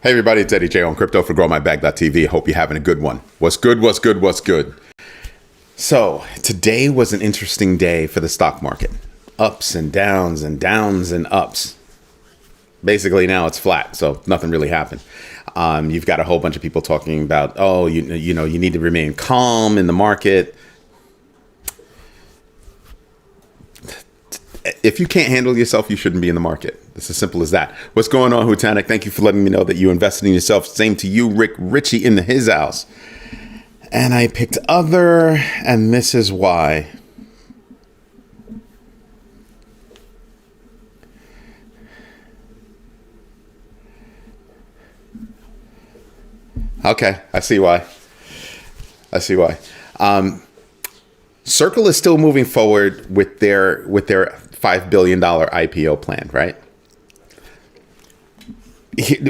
Hey everybody, it's Eddie J on Crypto for GrowMyBag.tv. Hope you're having a good one. What's good, what's good, what's good? So today was an interesting day for the stock market. Ups and downs and downs and ups. Basically now it's flat, so nothing really happened. You've got a whole bunch of people talking about, you need to remain calm in the market. If you can't handle yourself, you shouldn't be in the market. It's as simple as that. What's going on, Hutanic? Thank you for letting me know that you invested in yourself. Same to you, Rick Ritchie in his house. And I picked other, and this is why. Okay, I see why. Circle is still moving forward with their $5 billion IPO plan, right?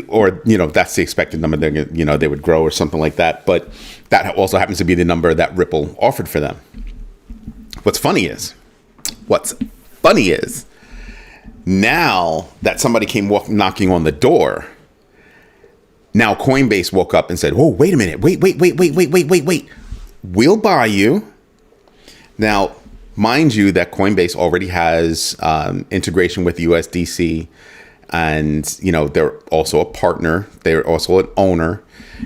Or, that's the expected number. They would grow or something like that. But that also happens to be the number that Ripple offered for them. What's funny is now that somebody came knocking on the door, now Coinbase woke up and said, "Whoa, wait a minute. Wait. We'll buy you." Now, mind you that Coinbase already has integration with USDC, and they're also a partner. They're also an owner,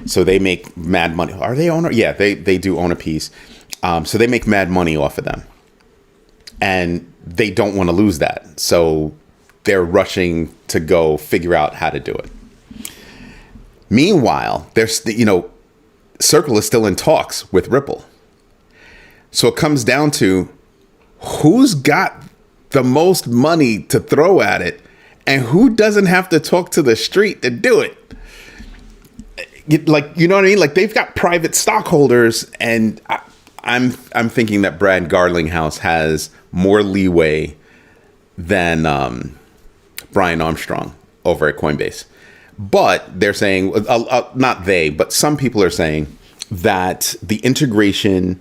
so they make mad money. Are they owner? Yeah, they do own a piece. So they make mad money off of them, and they don't want to lose that. So they're rushing to go figure out how to do it. Meanwhile, Circle is still in talks with Ripple. So it comes down to who's got the most money to throw at it and who doesn't have to talk to the street to do it. You know what I mean? Like, they've got private stockholders, and I'm thinking that Brad Garlinghouse has more leeway than Brian Armstrong over at Coinbase. But they're saying, not they, but some people are saying that the integration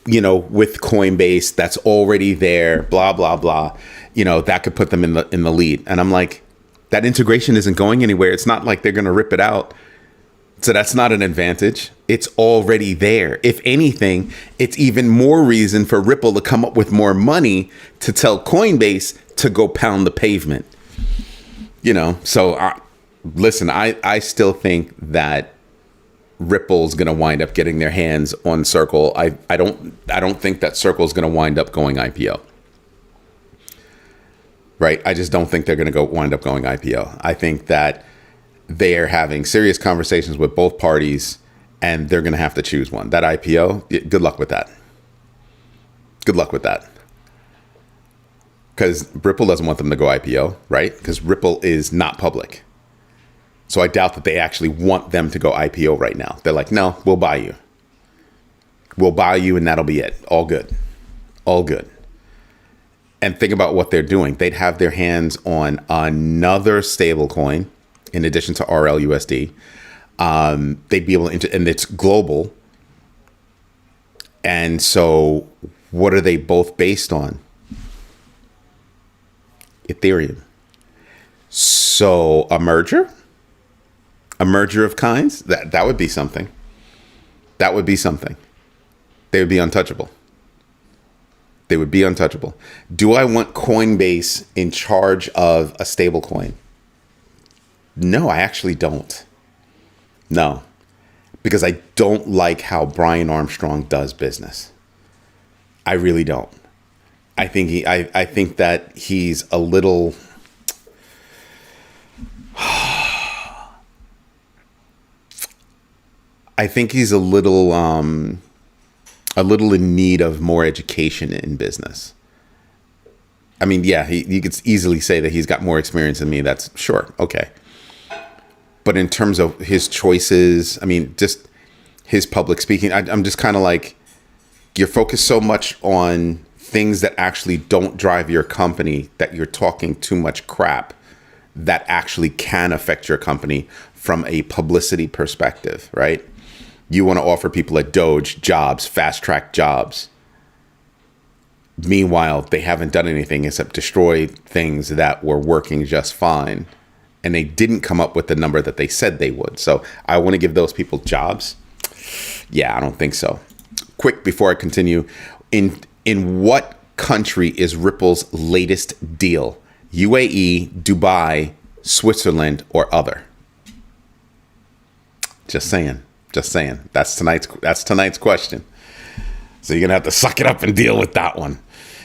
with Coinbase that's already there, blah, blah, blah, that could put them in the lead. And I'm like, that integration isn't going anywhere. It's not like they're going to rip it out. So that's not an advantage. It's already there. If anything, it's even more reason for Ripple to come up with more money to tell Coinbase to go pound the pavement. So listen, I still think that Ripple's going to wind up getting their hands on Circle. I don't think that Circle's going to wind up going IPO. Right? I just don't think they're going to wind up going IPO. I think that they're having serious conversations with both parties, and they're going to have to choose one. That IPO, good luck with that. Good luck with that. Because Ripple doesn't want them to go IPO, right? Because Ripple is not public. So I doubt that they actually want them to go IPO right now. They're like, no, we'll buy you. We'll buy you, and that'll be it. All good. All good. And think about what they're doing. They'd have their hands on another stable coin in addition to RLUSD. They'd be able to, and it's global. And so what are they both based on? Ethereum. So a merger? A merger of kinds? That would be something. That would be something. They would be untouchable. They would be untouchable. Do I want Coinbase in charge of a stable coin? No, I actually don't. No. Because I don't like how Brian Armstrong does business. I really don't. I think that he's a little... I think he's a little in need of more education in business. I mean, yeah, you could easily say that he's got more experience than me. That's sure. Okay. But in terms of his choices, I mean, just his public speaking, I'm just kind of like, you're focused so much on things that actually don't drive your company that you're talking too much crap that actually can affect your company from a publicity perspective, right? You want to offer people at Doge jobs, fast track jobs. Meanwhile, they haven't done anything except destroy things that were working just fine and they didn't come up with the number that they said they would. So I want to give those people jobs. Yeah, I don't think so. Quick, before I continue, in what country is Ripple's latest deal? UAE, Dubai, Switzerland, or other? Just saying. That's tonight's question. So you're gonna have to suck it up and deal with that one.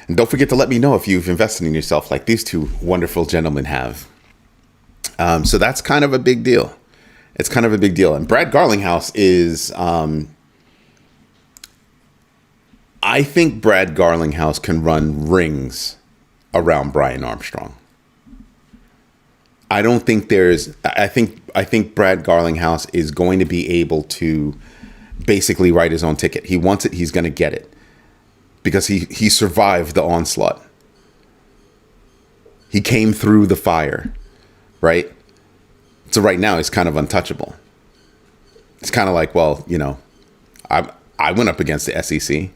And don't forget to let me know if you've invested in yourself like these two wonderful gentlemen have. So that's kind of a big deal. It's kind of a big deal. And Brad Garlinghouse is, I think Brad Garlinghouse can run rings around Brian Armstrong. I think Brad Garlinghouse is going to be able to basically write his own ticket. He wants it. He's going to get it because he survived the onslaught. He came through the fire, right? So right now he's kind of untouchable. It's kind of like, well, I went up against the SEC.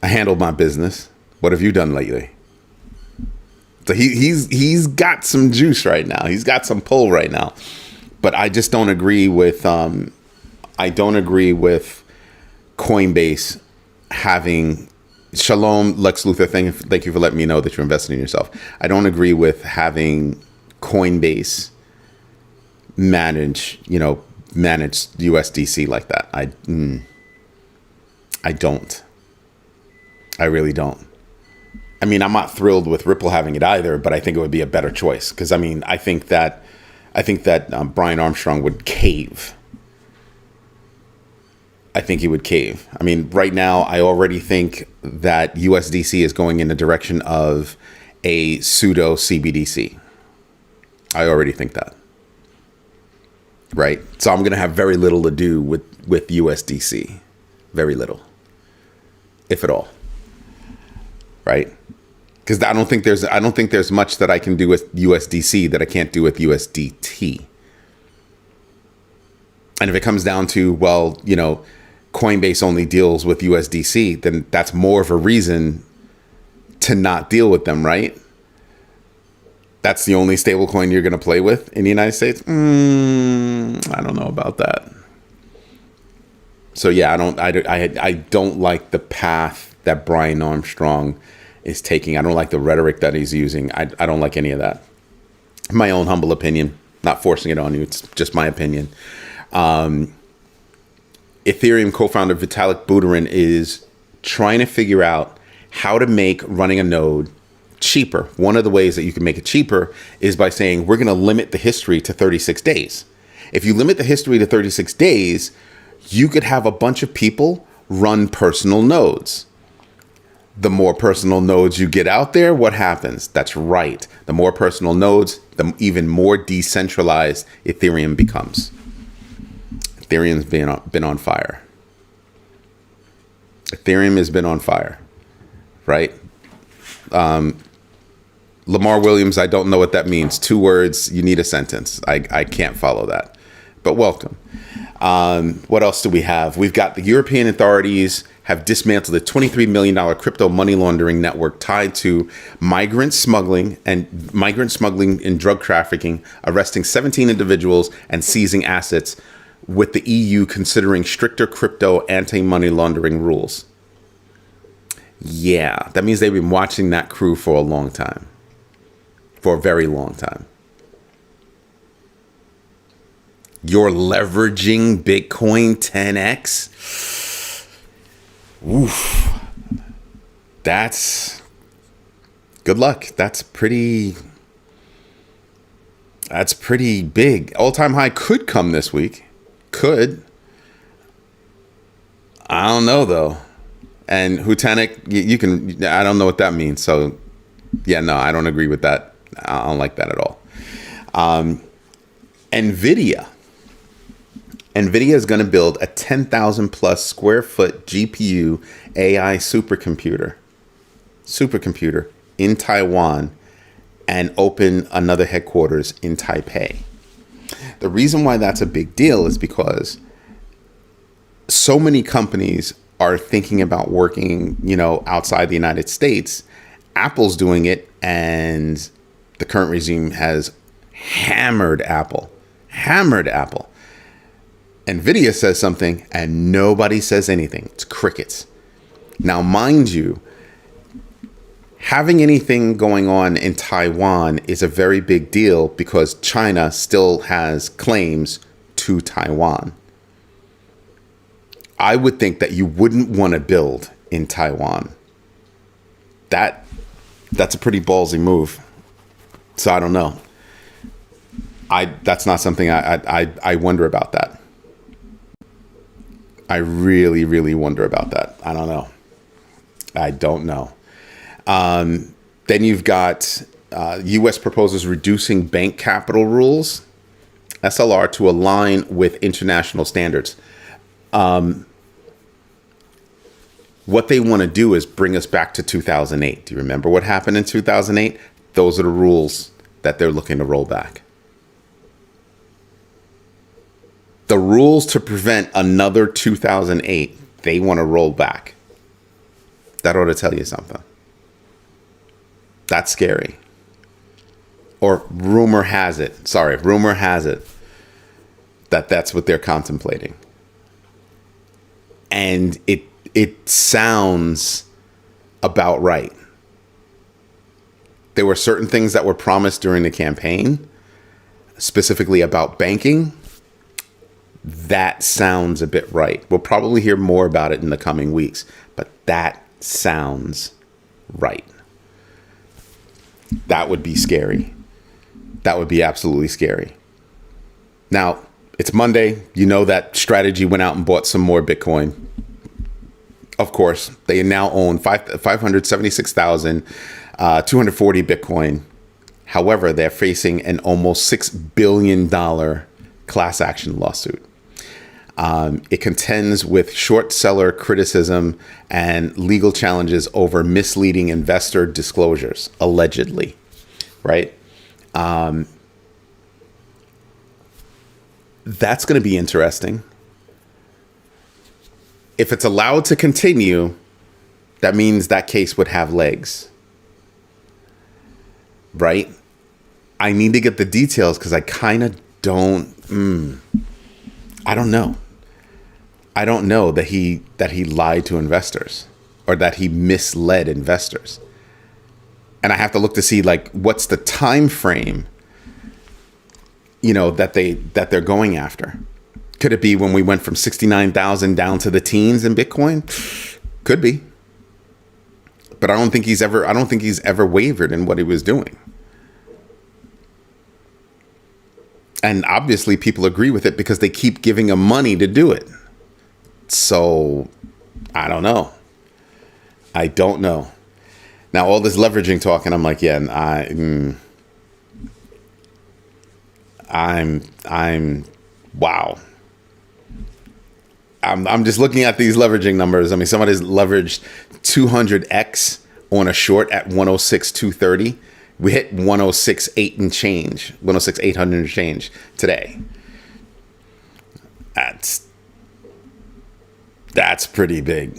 I handled my business. What have you done lately? So he's got some juice right now. He's got some pull right now. But I just don't agree with Coinbase having Shalom Lex Luthor. Thank you for letting me know that you're investing in yourself. I don't agree with having Coinbase manage USDC like that. I don't. I really don't. I mean, I'm not thrilled with Ripple having it either, but I think it would be a better choice because I think that Brian Armstrong would cave. I think he would cave. I mean, right now, I already think that USDC is going in the direction of a pseudo CBDC. I already think that. Right? So I'm going to have very little to do with USDC. Very little. If at all. Right? Because I don't think there's much that I can do with USDC that I can't do with USDT. And if it comes down to, well, Coinbase only deals with USDC, then that's more of a reason to not deal with them, right? That's the only stable coin you're going to play with in the United States? I don't know about that. So yeah, I don't like the path that Brian Armstrong is taking. I don't like the rhetoric that he's using. I don't like any of that. My own humble opinion, not forcing it on you. It's just my opinion. Ethereum co-founder Vitalik Buterin is trying to figure out how to make running a node cheaper. One of the ways that you can make it cheaper is by saying we're going to limit the history to 36 days. If you limit the history to 36 days, you could have a bunch of people run personal nodes. The more personal nodes you get out there, what happens? That's right. The more personal nodes, the even more decentralized Ethereum becomes. Ethereum's been on fire. Ethereum has been on fire, right? Lamar Williams, I don't know what that means. 2 words, you need a sentence. I can't follow that, but welcome. What else do we have? We've got the European authorities have dismantled a $23 million crypto money laundering network tied to migrant smuggling and drug trafficking, arresting 17 individuals and seizing assets, with the EU considering stricter crypto anti-money laundering rules. Yeah, that means they've been watching that crew for a long time. For a very long time. You're leveraging Bitcoin 10x? Oof. That's... Good luck. That's pretty big. All-time high could come this week. Could. I don't know, though. And Hutanik, you can... I don't know what that means. So, yeah, no, I don't agree with that. I don't like that at all. NVIDIA is going to build a 10,000 plus square foot GPU AI supercomputer in Taiwan and open another headquarters in Taipei. The reason why that's a big deal is because so many companies are thinking about working, outside the United States. Apple's doing it, and the current regime has hammered Apple. Hammered Apple. Nvidia says something and nobody says anything. It's crickets. Now, mind you, having anything going on in Taiwan is a very big deal because China still has claims to Taiwan. I would think that you wouldn't want to build in Taiwan. That's a pretty ballsy move. So I don't know. That's not something I wonder about that. I really, really wonder about that. I don't know. I don't know. Then you've got U.S. proposes reducing bank capital rules, SLR, to align with international standards. What they want to do is bring us back to 2008. Do you remember what happened in 2008? Those are the rules that they're looking to roll back. The rules to prevent another 2008, they want to roll back. That ought to tell you something. That's scary. Or rumor has it that that's what they're contemplating. And it sounds about right. There were certain things that were promised during the campaign, specifically about banking. That sounds a bit right. We'll probably hear more about it in the coming weeks, but that sounds right. That would be scary. That would be absolutely scary. Now, it's Monday. You know that Strategy went out and bought some more Bitcoin. Of course, they now own 576,240 Bitcoin. However, they're facing an almost $6 billion class action lawsuit. It contends with short seller criticism and legal challenges over misleading investor disclosures, allegedly, right? That's going to be interesting. If it's allowed to continue, that means that case would have legs, right? I need to get the details because I kind of don't. I don't know. I don't know that he lied to investors or that he misled investors. And I have to look to see like what's the time frame, that they're going after. Could it be when we went from 69,000 down to the teens in Bitcoin? Could be. But I don't think he's ever wavered in what he was doing. And obviously people agree with it because they keep giving him money to do it. So I don't know. Now all this leveraging talk, and I'm like, yeah, wow. I'm just looking at these leveraging numbers. I mean, somebody's leveraged 200x on a short at 106,230. We hit 106,800 and change, 106,800 and change today. That's pretty big.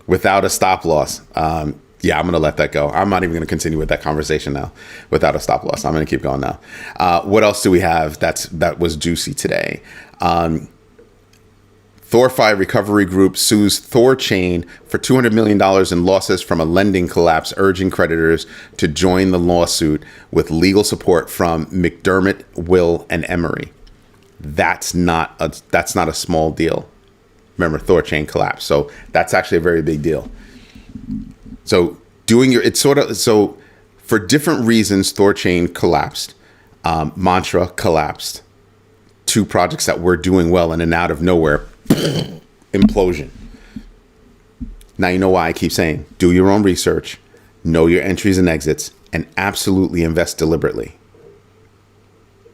Without a stop loss. Yeah, I'm going to let that go. I'm not even going to continue with that conversation now without a stop loss. I'm going to keep going now. What else do we have that was juicy today? ThorFi Recovery Group sues ThorChain for $200 million in losses from a lending collapse, urging creditors to join the lawsuit with legal support from McDermott, Will, and Emery. That's not a small deal. Remember, ThorChain collapsed. So that's actually a very big deal. So for different reasons, ThorChain collapsed. Mantra collapsed. Two projects that were doing well, and then out of nowhere, implosion. Now you know why I keep saying, do your own research, know your entries and exits, and absolutely invest deliberately.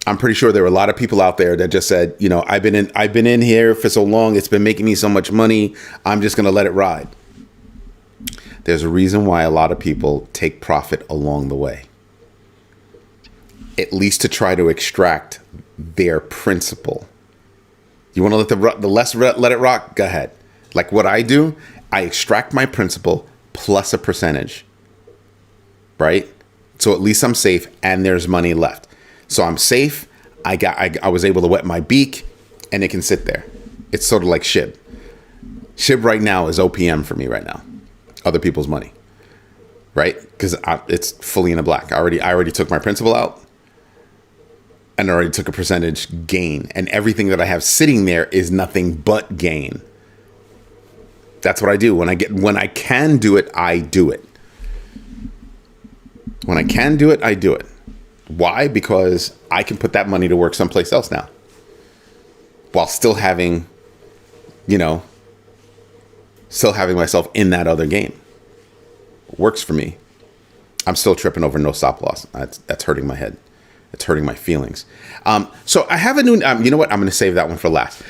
I'm pretty sure there were a lot of people out there that just said, I've been in here for so long, it's been making me so much money, I'm just going to let it ride. There's a reason why a lot of people take profit along the way. At least to try to extract their principal. You want to let let it rock? Go ahead. Like what I do, I extract my principal plus a percentage, right? So at least I'm safe and there's money left. So I'm safe. I was able to wet my beak, and it can sit there. It's sort of like SHIB. SHIB right now is OPM for me right now. Other people's money, right? Because it's fully in the black. I already took my principal out, and I already took a percentage gain, and everything that I have sitting there is nothing but gain. That's what I do. When I can do it, I do it. When I can do it, I do it. Why? Because I can put that money to work someplace else now, while still having, myself in that other game. It works for me. I'm still tripping over no stop loss. That's hurting my head. It's hurting my feelings. So I have a new, you know what? I'm going to save that one for last.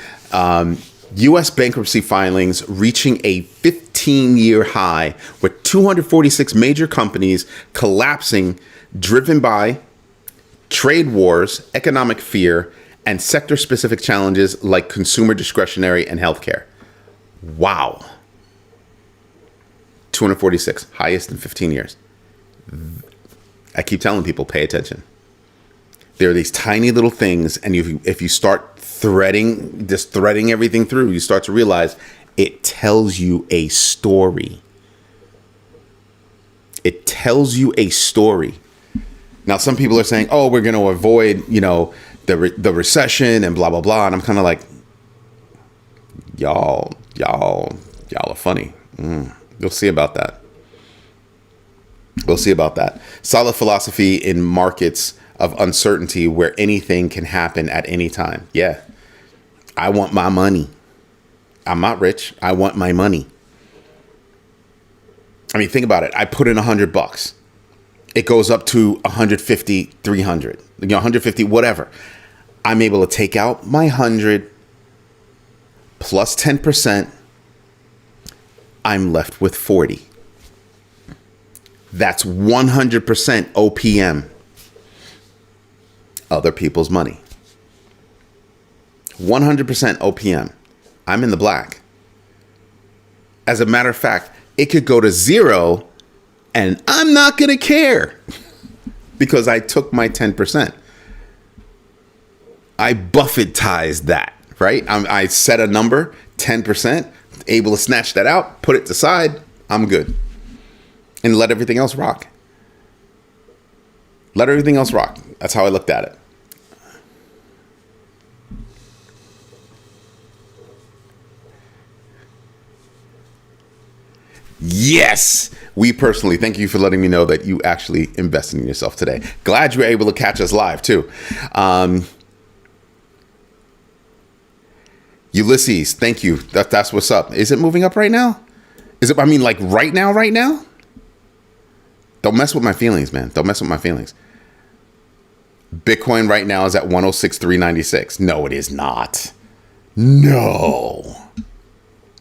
U.S. bankruptcy filings reaching a 15-year high, with 246 major companies collapsing, driven by trade wars, economic fear, and sector-specific challenges like consumer discretionary and healthcare. Wow. 246, highest in 15 years. I keep telling people, pay attention. There are these tiny little things, and if you start threading everything through, you start to realize it tells you a story. It tells you a story. Now, some people are saying, "Oh, we're going to avoid, the recession and blah blah blah," and I'm kind of like, y'all are funny. You'll see about that. We'll see about that. Solid philosophy in markets of uncertainty where anything can happen at any time. Yeah. I want my money. I'm not rich. I want my money. I mean, think about it. I put in $100. It goes up to 150, 300, 150, whatever. I'm able to take out my 100 plus 10%. I'm left with 40. That's 100% OPM. Other people's money. 100% OPM. I'm in the black. As a matter of fact, it could go to 0 and I'm not going to care because I took my 10%. I Buffettized that, right? I set a number, 10%, able to snatch that out, put it aside. I'm good. And let everything else rock. Let everything else rock. That's how I looked at it. Yes. We personally thank you for letting me know that you actually invested in yourself today. Glad you were able to catch us live too. Ulysses, thank you. That's what's up. Is it moving up right now? Like right now? Don't mess with my feelings, man. Don't mess with my feelings. Bitcoin right now is at 106,396. No, it is not. No.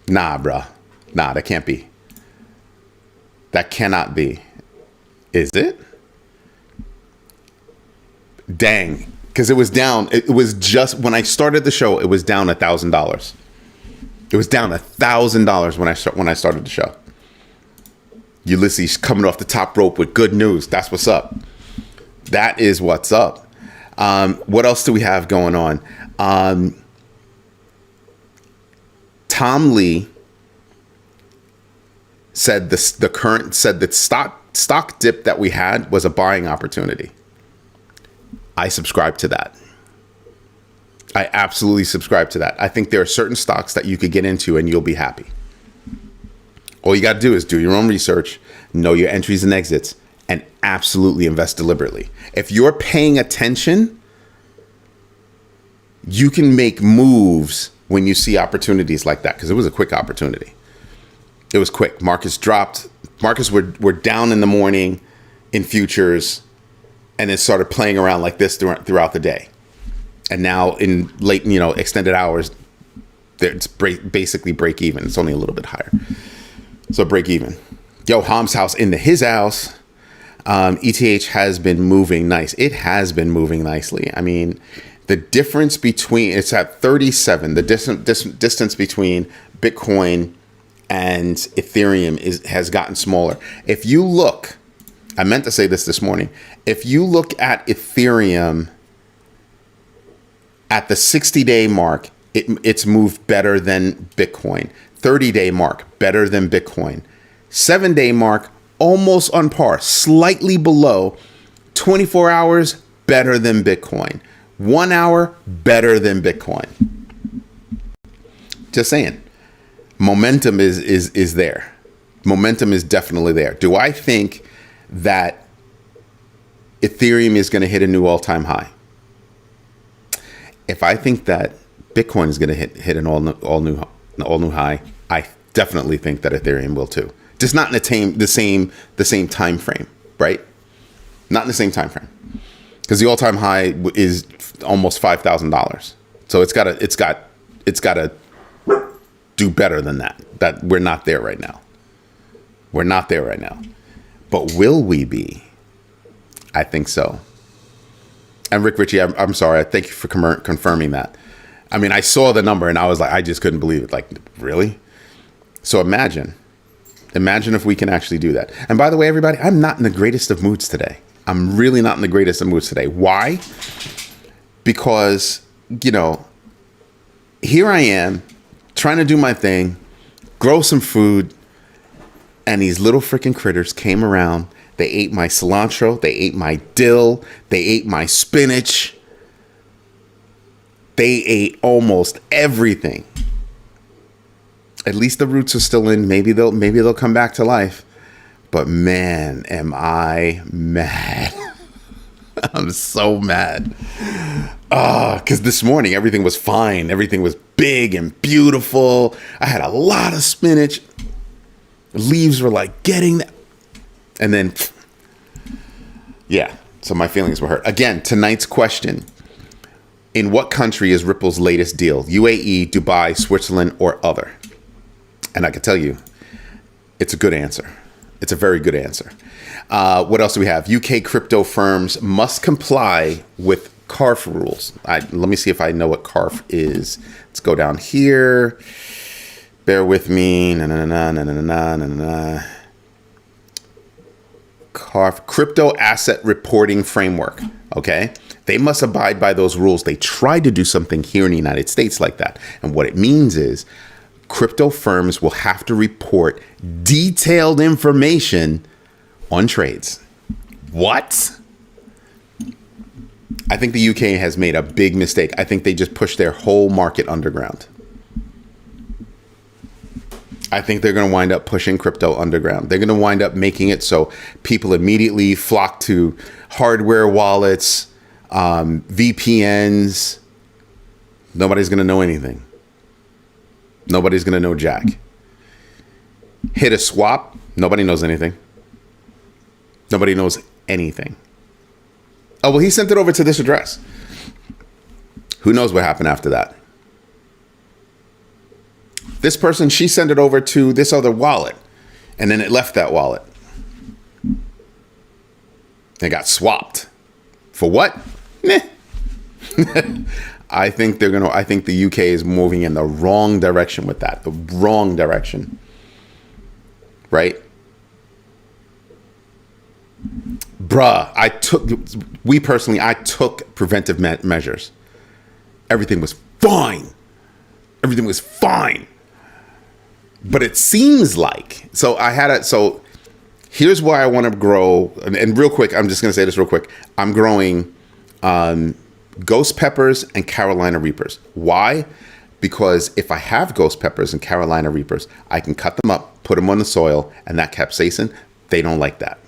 Nah, bruh. Nah, that can't be. That cannot be. Is it? Dang. Because it was down. It was just when I started the show, it was down $1,000. It was down $1,000 when I started the show. Ulysses coming off the top rope with good news. That's what's up. That is what's up. What else do we have going on? Tom Lee said that stock dip that we had was a buying opportunity. I subscribe to that. I absolutely subscribe to that. I think there are certain stocks that you could get into and you'll be happy. All you got to do is do your own research, know your entries and exits, and absolutely invest deliberately. If you're paying attention, you can make moves when you see opportunities like that, because it was a quick opportunity. It was quick. Markets dropped. Markets were down in the morning in futures, and it started playing around like this throughout the day. And now in late, extended hours, it's basically break even. It's only a little bit higher. So break even. Yo, Ham's house into his house. ETH has been moving nice. It has been moving nicely. I mean, the difference between, it's at 37. The distance between Bitcoin and Ethereum has gotten smaller. If you look, I meant to say this morning. If you look at Ethereum At the 60-day mark, it's moved better than Bitcoin. 30-day mark, better than Bitcoin. 7-day mark, almost on par, slightly below. 24 hours, better than Bitcoin. 1 hour, better than Bitcoin. Just saying. Momentum is there. Momentum is definitely there. Do I think that Ethereum is going to hit a new all-time high? If I think that Bitcoin is going to hit an all new high, I definitely think that Ethereum will too. Just not in the same time frame, right? Not in the same time frame, because the all-time high is almost $5,000. So it's got to do better than that. That we're not there right now. We're not there right now. But will we be? I think so. And Rick Ritchie, I'm sorry. Thank you for confirming that. I mean, I saw the number and I was like, I just couldn't believe it. Like, really? So imagine if we can actually do that. And by the way, everybody, I'm not in the greatest of moods today. I'm really not in the greatest of moods today. Why? Because, here I am trying to do my thing, grow some food, and these little freaking critters came around. They ate my cilantro. They ate my dill. They ate my spinach. They ate almost everything. At least the roots are still in. Maybe they'll come back to life. But man, am I mad. I'm so mad. Because this morning, everything was fine. Everything was big and beautiful. I had a lot of spinach. Leaves were like getting that. And then, yeah. So my feelings were hurt. Again, tonight's question. In what country is Ripple's latest deal? UAE, Dubai, Switzerland, or other? And I can tell you, it's a good answer. It's a very good answer. What else do we have? UK crypto firms must comply with CARF rules. Let me see if I know what CARF is. Let's go down here. Bear with me. CARF, Crypto Asset Reporting Framework. Okay. They must abide by those rules. They tried to do something here in the United States like that. And what it means is crypto firms will have to report detailed information on trades. What? I think the UK has made a big mistake. I think they just pushed their whole market underground. I think they're going to wind up pushing crypto underground. They're going to wind up making it so people immediately flock to hardware wallets, VPNs. Nobody's going to know anything. Nobody's going to know jack. Hit a swap. Nobody knows anything. Nobody knows anything. Oh, well, he sent it over to this address. Who knows what happened after that? This person, she sent it over to this other wallet. And then it left that wallet. It got swapped. For what? Meh. I think the UK is moving in the wrong direction with that. The wrong direction. Right? Bruh, I took preventive measures. Everything was fine. Everything was fine. But it seems like, so here's why I want to grow. And real quick, I'm just going to say this real quick. I'm growing ghost peppers and Carolina Reapers. Why? Because if I have ghost peppers and Carolina Reapers, I can cut them up, put them on the soil, and that capsaicin, they don't like that.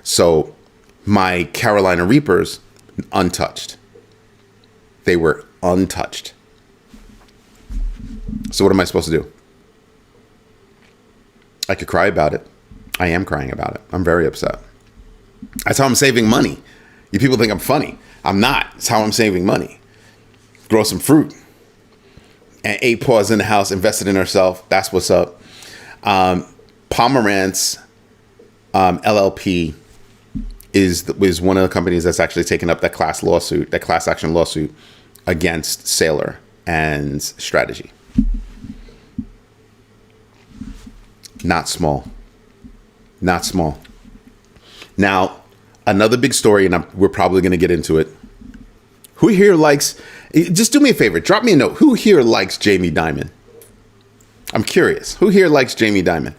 So my Carolina Reapers, untouched. They were untouched. So what am I supposed to do? I could cry about it. I am crying about it. I'm very upset. That's how I'm saving money. You people think I'm funny. I'm not. It's how I'm saving money. Grow some fruit. And 8 Paws in the house, invested in herself. That's what's up. Pomerantz LLP is one of the companies that's actually taken up that class action lawsuit against Saylor and Strategy. Not small. Not small. Now, another big story, and we're probably going to get into it. Who here likes, just do me a favor, drop me a note. Who here likes Jamie Dimon? I'm curious. Who here likes Jamie Dimon?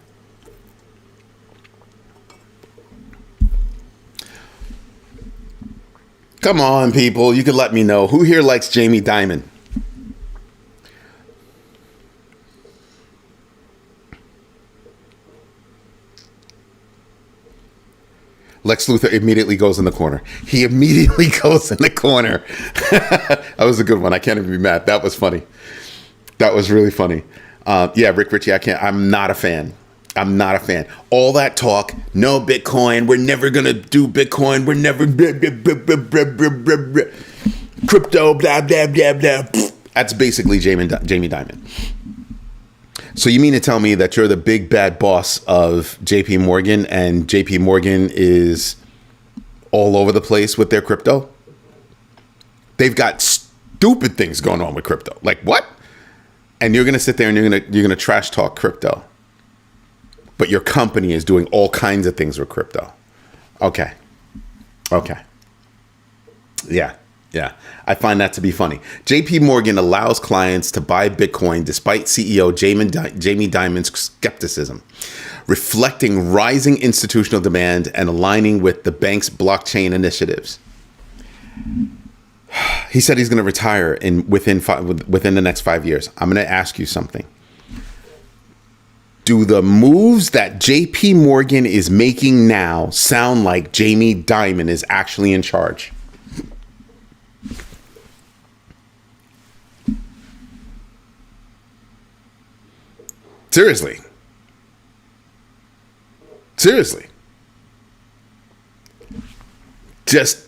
Come on, people. You can let me know. Who here likes Jamie Dimon? Lex Luthor immediately goes in the corner. He immediately goes in the corner. That was a good one. I can't even be mad. That was funny. That was really funny. Yeah, Rick Ritchie, I'm not a fan. I'm not a fan. All that talk, no Bitcoin. We're never going to do Bitcoin. We're never crypto, blah, blah, blah, blah. That's basically Jamie Dimon. So you mean to tell me that you're the big bad boss of JP Morgan and JP Morgan is all over the place with their crypto? They've got stupid things going on with crypto. Like what? And you're going to sit there and you're going to trash talk crypto. But your company is doing all kinds of things with crypto. Okay. Yeah. I find that to be funny. JP Morgan allows clients to buy Bitcoin despite CEO Jamie Dimon's skepticism, reflecting rising institutional demand and aligning with the bank's blockchain initiatives. He said he's going to retire within the next 5 years. I'm going to ask you something. Do the moves that JP Morgan is making now sound like Jamie Dimon is actually in charge? Seriously. Just,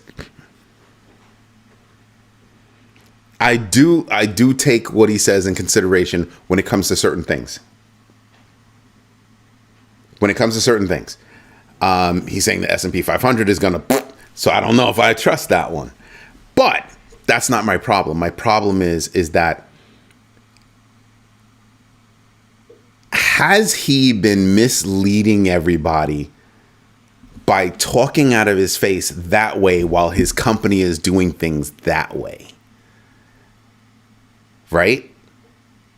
I do take what he says in consideration when it comes to certain things. He's saying the S&P 500 is going to, so I don't know if I trust that one. But that's not my problem. My problem is that has he been misleading everybody by talking out of his face that way while his company is doing things that way? Right?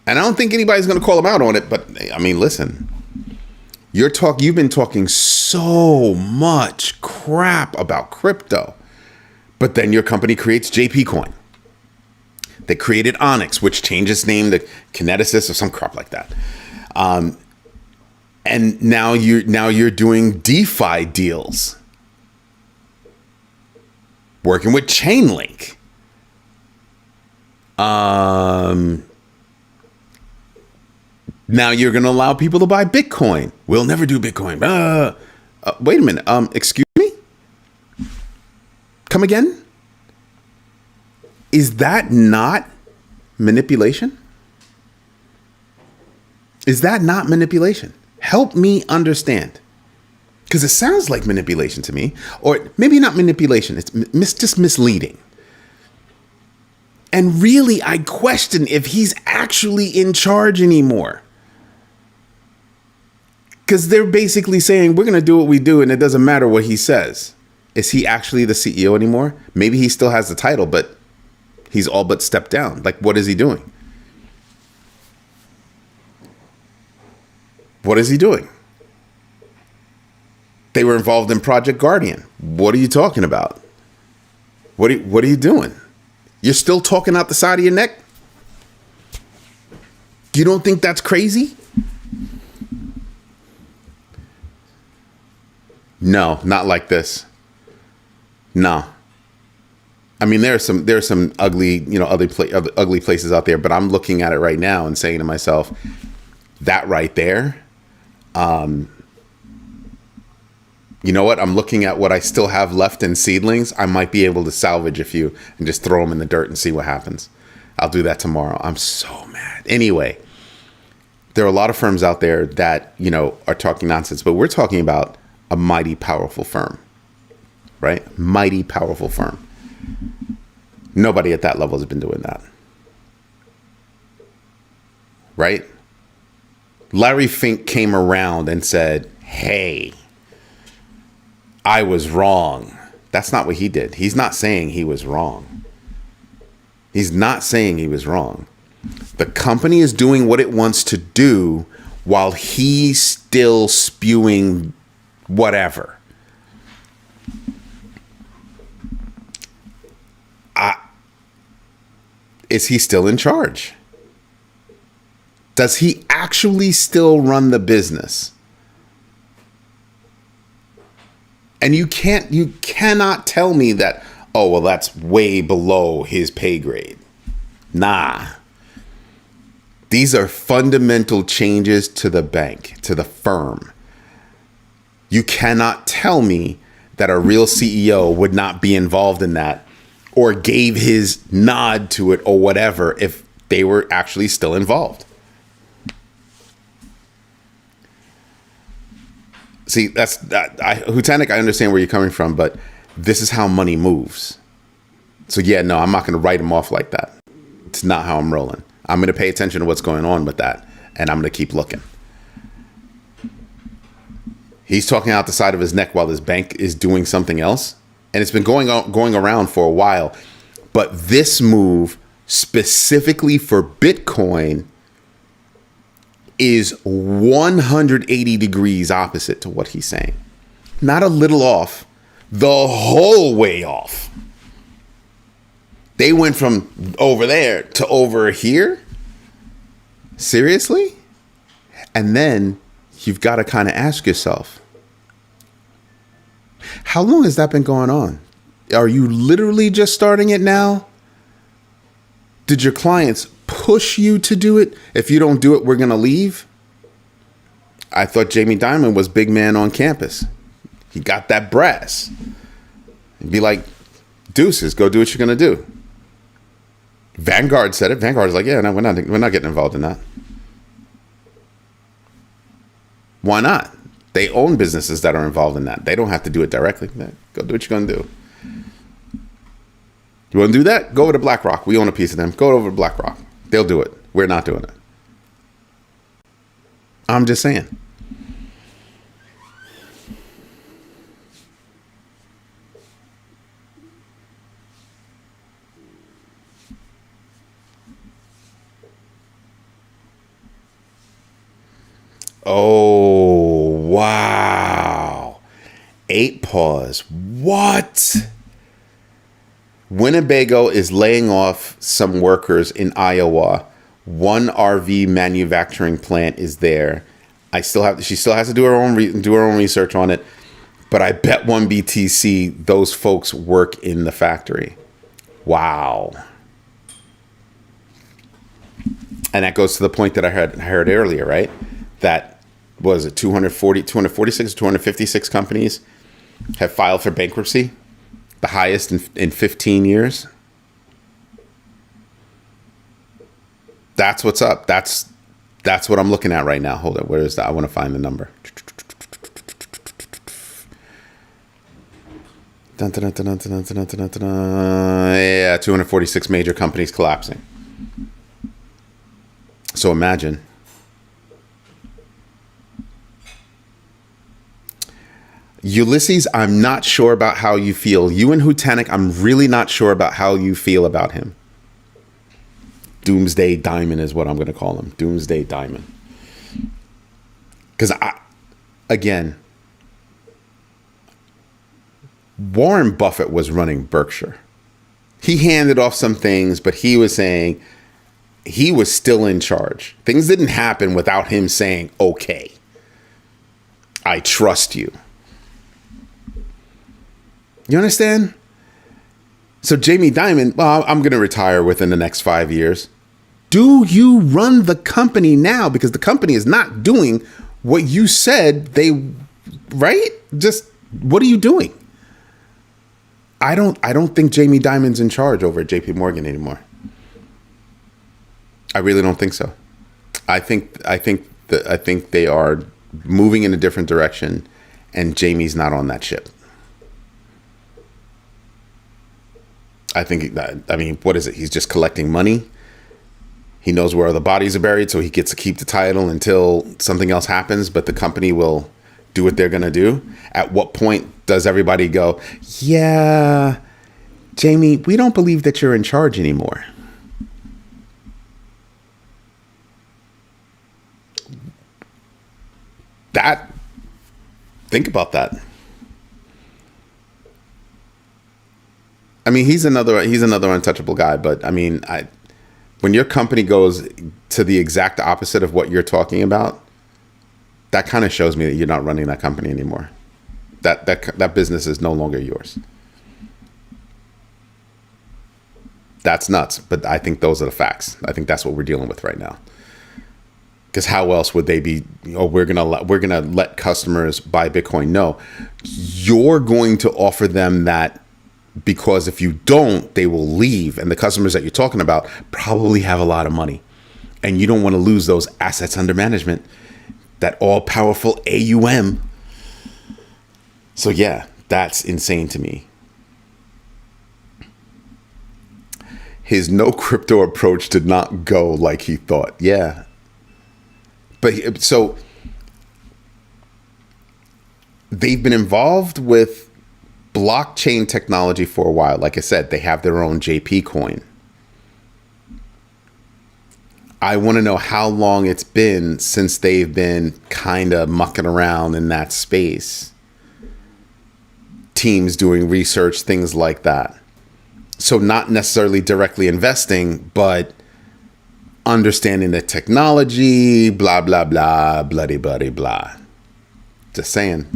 And I don't think anybody's going to call him out on it, but I mean, listen, you've been talking so much crap about crypto, but then your company creates JP Coin. They created Onyx, which changed its name to Kineticus or some crap like that. And now you're doing DeFi deals, working with Chainlink. Now you're going to allow people to buy Bitcoin. We'll never do Bitcoin. Wait a minute. Excuse me? Come again? Is that not manipulation? Is that not manipulation? Help me understand. Because it sounds like manipulation to me. Or maybe not manipulation. It's just misleading. And really, I question if he's actually in charge anymore. Because they're basically saying, we're going to do what we do, and it doesn't matter what he says. Is he actually the CEO anymore? Maybe he still has the title, but he's all but stepped down. Like, what is he doing? What is he doing? They were involved in Project Guardian. What are you talking about? What are you doing? You're still talking out the side of your neck? You don't think that's crazy? No, not like this. No. I mean, there are some ugly, ugly places out there, but I'm looking at it right now and saying to myself, that right there, you know what? I'm looking at what I still have left in seedlings. I might be able to salvage a few and just throw them in the dirt and see what happens. I'll do that tomorrow. I'm so mad. Anyway, there are a lot of firms out there that, are talking nonsense, but we're talking about a mighty powerful firm, right? Mighty powerful firm. Nobody at that level has been doing that. Right? Larry Fink came around and said, hey, I was wrong. That's not what he did. He's not saying he was wrong. He's not saying he was wrong. The company is doing what it wants to do while he's still spewing whatever. Is he still in charge? Does he actually still run the business? And you cannot tell me that, oh, well, that's way below his pay grade. Nah. These are fundamental changes to the bank, to the firm. You cannot tell me that a real CEO would not be involved in that or gave his nod to it or whatever if they were actually still involved. See, Hutanik, I understand where you're coming from, but this is how money moves. So yeah, no, I'm not going to write him off like that. It's not how I'm rolling. I'm going to pay attention to what's going on with that, and I'm going to keep looking. He's talking out the side of his neck while his bank is doing something else. And it's been going around for a while. But this move specifically for Bitcoin is 180 degrees opposite to what he's saying. Not a little off, the whole way off. They went from over there to over here. Seriously? And then you've got to kind of ask yourself, how long has that been going on? Are you literally just starting it now? Did your clients push you to do it? If you don't do it, we're going to leave. I thought Jamie Dimon was big man on campus. He got that brass. He'd be like, deuces, go do what you're going to do. Vanguard said it. Vanguard's like, yeah, no, we're not getting involved in that. Why not? They own businesses that are involved in that. They don't have to do it directly. Go do what you're going to do. You want to do that? Go over to BlackRock. We own a piece of them. Go over to BlackRock. They'll do it. We're not doing it. I'm just saying. Oh, wow. 8 pause. What? Winnebago is laying off some workers in Iowa. One RV manufacturing plant is there. She still has to do her own research on it. But I bet 1BTC those folks work in the factory. Wow. And that goes to the point that I heard earlier, right? That was it 246 or 256 companies have filed for bankruptcy, the highest in 15 years. That's what's up. That's what I'm looking at right now. Hold on, where is that? I want to find the number. Yeah, 246 major companies collapsing. So imagine. Ulysses, I'm not sure about how you feel. You and Hutanik, I'm really not sure about how you feel about him. Doomsday Diamond is what I'm going to call him. Doomsday Diamond. Because again, Warren Buffett was running Berkshire. He handed off some things, but he was saying he was still in charge. Things didn't happen without him saying, okay, I trust you. You understand? So Jamie Dimon, well, I'm going to retire within the next 5 years. Do you run the company now? Because the company is not doing what you said right? Just what are you doing? I don't think Jamie Dimon's in charge over at JP Morgan anymore. I really don't think so. I think they are moving in a different direction, and Jamie's not on that ship. I think what is it? He's just collecting money. He knows where the bodies are buried, so he gets to keep the title until something else happens, but the company will do what they're going to do. At what point does everybody go, yeah, Jamie, we don't believe that you're in charge anymore? That, think about that. I mean, he's another untouchable guy, but I mean, when your company goes to the exact opposite of what you're talking about, that kind of shows me that you're not running that company anymore. That business is no longer yours. That's nuts, but I think those are the facts. I think that's what we're dealing with right now. Because how else would they be? Oh, we're gonna let customers buy Bitcoin. No, you're going to offer them that, because if you don't, they will leave. And the customers that you're talking about probably have a lot of money, and you don't want to lose those assets under management, that all powerful AUM. So yeah, that's insane to me. His no crypto approach did not go like he thought. Yeah. But so they've been involved with blockchain technology for a while. Like I said, they have their own JP coin. I want to know how long it's been since they've been kind of mucking around in that space. Teams doing research, things like that. So not necessarily directly investing, but understanding the technology, blah, blah, blah, bloody, bloody, blah. Just saying.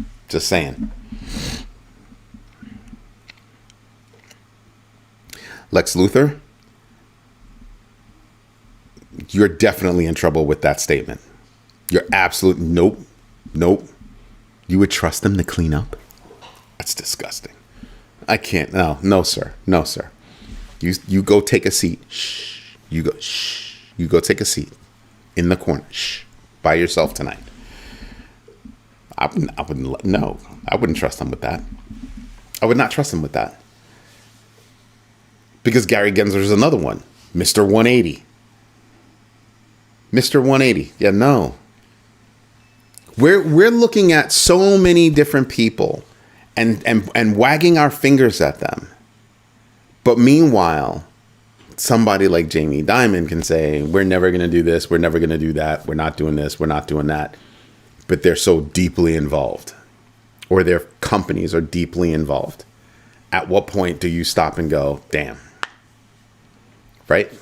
Lex Luthor, you're definitely in trouble with that statement. You're absolute. Nope. You would trust them to clean up? That's disgusting. I can't. No, sir. You go take a seat. Shh. You go take a seat in the corner. Shh. By yourself tonight. I wouldn't trust him with that. I would not trust him with that. Because Gary Gensler is another one. Mr. 180. Mr. 180. Yeah, no. We're looking at so many different people and wagging our fingers at them. But meanwhile, somebody like Jamie Dimon can say, we're never going to do this, we're never going to do that, we're not doing this, we're not doing that. But they're so deeply involved, or their companies are deeply involved. At what point do you stop and go, damn? Right?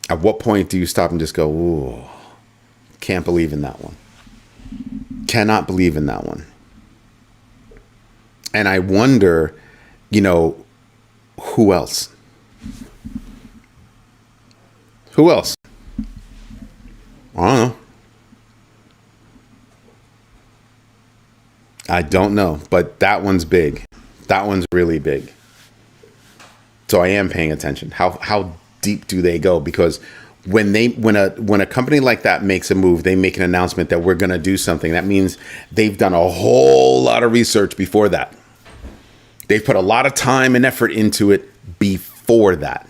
At what point do you stop and just go, ooh, can't believe in that one. Cannot believe in that one. And I wonder, who else? Who else? I don't know. I don't know, but that one's big. That one's really big. So I am paying attention. How deep do they go? Because when a company like that makes a move, they make an announcement that we're going to do something. That means they've done a whole lot of research before that. They've put a lot of time and effort into it before that.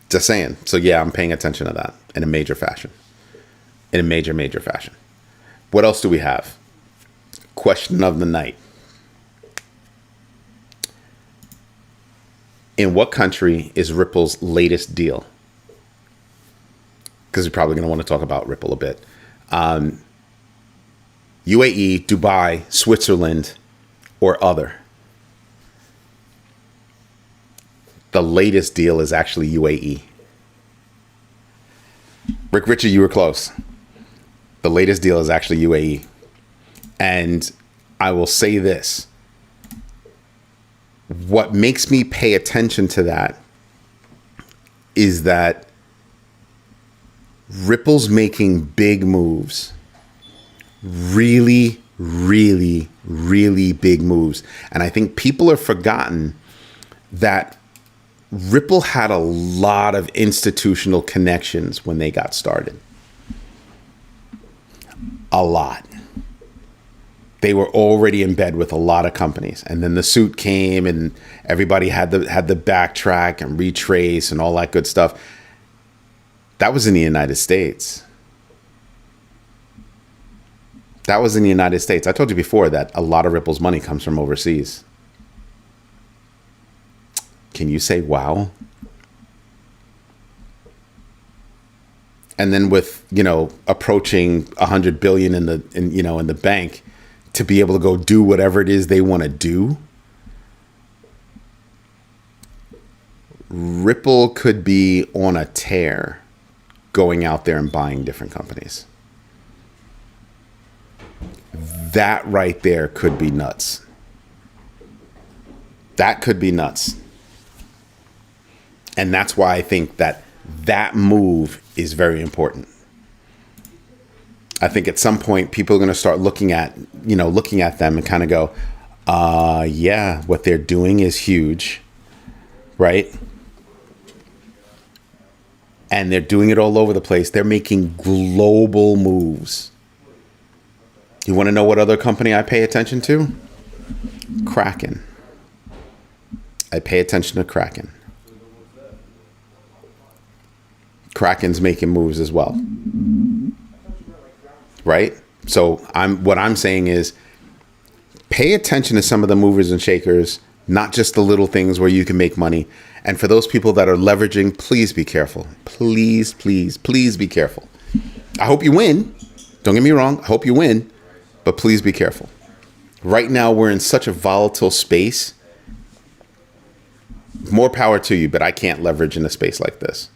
Just saying. So yeah, I'm paying attention to that in a major fashion. In a major fashion. What else do we have? Question of the night. In what country is Ripple's latest deal? Because we're probably going to want to talk about Ripple a bit. UAE, Dubai, Switzerland, or other. The latest deal is actually UAE. Rick Richard, you were close. The latest deal is actually UAE. And I will say this. What makes me pay attention to that is that Ripple's making big moves. Really, really, really big moves. And I think people have forgotten that Ripple had a lot of institutional connections when they got started. A lot. They were already in bed with a lot of companies. And then the suit came and everybody had the backtrack and retrace and all that good stuff. That was in the United States. That was in the United States. I told you before that a lot of Ripple's money comes from overseas. Can you say wow? And then with, approaching 100 billion in the bank, to be able to go do whatever it is they want to do, Ripple could be on a tear going out there and buying different companies. That right there could be nuts. That could be nuts. And that's why I think that move is very important. I think at some point people are going to start looking at them and kind of go, yeah, what they're doing is huge, right? And they're doing it all over the place. They're making global moves. You want to know what other company I pay attention to? Kraken. I pay attention to Kraken. Kraken's making moves as well. Right? So what I'm saying is pay attention to some of the movers and shakers, not just the little things where you can make money. And for those people that are leveraging, please be careful. Please, please, please be careful. I hope you win. Don't get me wrong. I hope you win, but please be careful. Right now, we're in such a volatile space. More power to you, but I can't leverage in a space like this.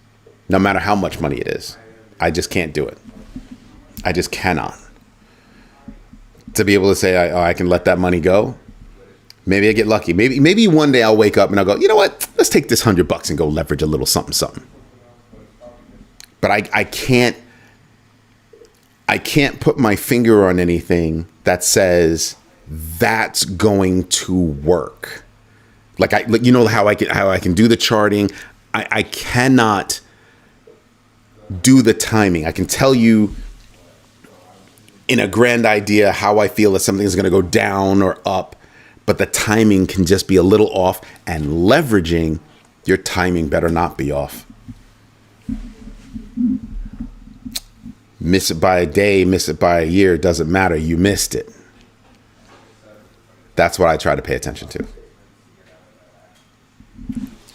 No matter how much money it is. I just can't do it. I just cannot. To be able to say, I can let that money go. Maybe I get lucky. Maybe one day I'll wake up and I'll go, you know what? Let's take this $100 and go leverage a little something. But I can't put my finger on anything that says that's going to work. Like how I can do the charting. I cannot do the timing. I can tell you in a grand idea how I feel that something is going to go down or up, but the timing can just be a little off, and leveraging, your timing better not be off. Miss it by a day, miss it by a year, doesn't matter. You missed it. That's what I try to pay attention to.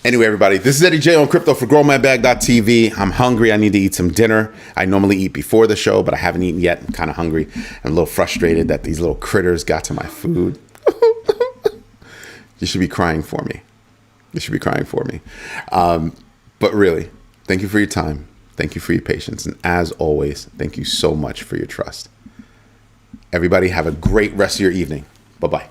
Anyway, everybody, this is Eddie J on Crypto for GrowMyBag.tv. I'm hungry. I need to eat some dinner. I normally eat before the show, but I haven't eaten yet. I'm kind of hungry. I'm a little frustrated that these little critters got to my food. You should be crying for me. You should be crying for me. But really, thank you for your time. Thank you for your patience. And as always, thank you so much for your trust. Everybody have a great rest of your evening. Bye-bye.